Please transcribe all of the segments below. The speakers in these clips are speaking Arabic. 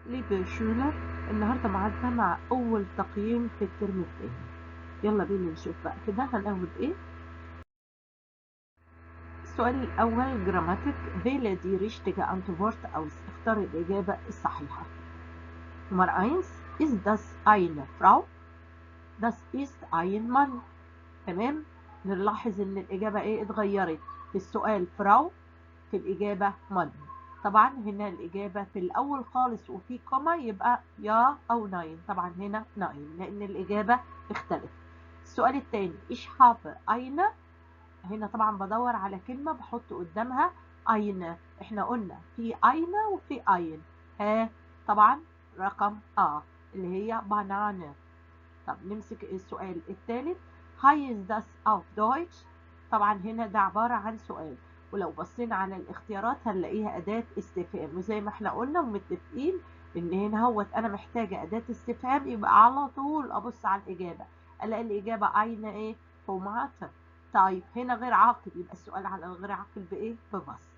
ليبي شولر. النهارده معادنا مع أول تقييم في الترم التاني. يلا بينا نشوف بقى كده هناخد ايه. السؤال الأول جراماتيك wähle die richtige Antwort aus. اختار الإجابة الصحيحة. نمر 1 ist das eine Frau؟ das ist ein Mann. تمام. نلاحظ إن الإجابة ايه اتغيرت. في السؤال فراو، في الإجابة من. طبعا هنا الإجابة في الأول خالص وفي كوما يبقى يا أو ناين. طبعا هنا ناين لأن الإجابة اختلفت. السؤال الثاني ich habe eine. هنا طبعا بدور على كلمة بحط قدامها eine. احنا قلنا في eine وفي ein. ها طبعا رقم اللي هي بانانة. طب نمسك السؤال الثالث heißt das auf Deutsch؟ طبعا هنا ده عبارة عن سؤال، ولو بصينا على الاختيارات هنلاقيها أداة استفهام، وزي ما احنا قلنا ومتفقين إن هنا هوت أنا محتاجة أداة استفهام، يبقى على طول أبص على الإجابة ألاقي الإجابة أين إيه؟ توماتة. طيب هنا غير عاقل، يبقى السؤال على الغير عاقل بإيه؟ ببص.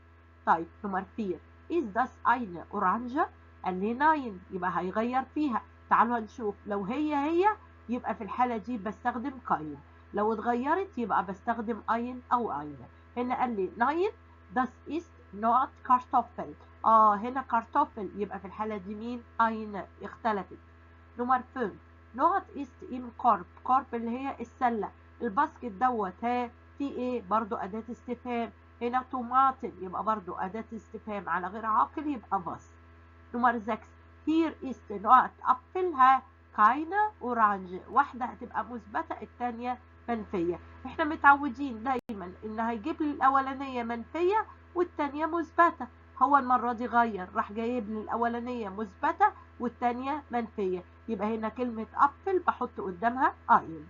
طيب نمر 4 is das eine Orange؟ قال لي ناين، يبقى هيغير فيها. تعالوا نشوف لو هي يبقى في الحالة دي بستخدم كاين، لو اتغيرت يبقى بستخدم اين او اين. هنا قال لي ناين das ist not Kartoffel. هنا كارتوفل، يبقى في الحالة دي مين؟ اين. اختلفت. نمر 5 not ist im Korb. كورب اللي هي السلة. الباسكت دوت ها في ايه؟ برضو أداة استفهام. هنا طماطم، يبقى برضو أداة استفهام على غير عاقل يبقى باص. نمر 6 here ist not Apfel. كاينة أورانج. واحدة هتبقى مثبتة الثانية منفية. احنا متعودين دايما ان هيجيب لي الاولانية منفية والثانية مثبتة. هو المرة دي غير، راح جايب لي الاولانية مثبتة والثانية منفية، يبقى هنا كلمة أبل بحط قدامها اين.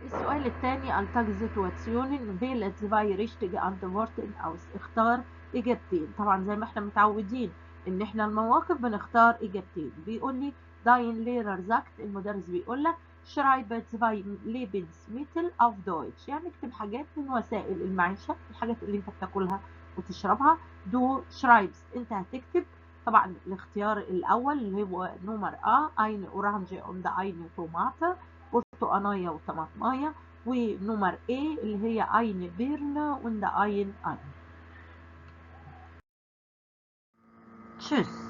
السؤال الثاني التاكزيتواتسيونين wähle zwei richtige Antworten aus. اختار اجابتين. طبعا زي ما احنا متعودين ان احنا المواقف بنختار اجابتين. بيقول لي dein Lehrer sagt، المدرس بيقول لك schreibe zwei Lebensmittel auf Deutsch، يعني اكتب حاجات من وسائل المعيشة، الحاجات اللي انت بتاكلها وتشربها. du schreibst، انت هتكتب. طبعا الاختيار الاول اللي هو نمر eine Orange und eine Tomate، برتقانية وطماطماية. ونمر A اللي هي eine Birne und ein Ei. Tschüss.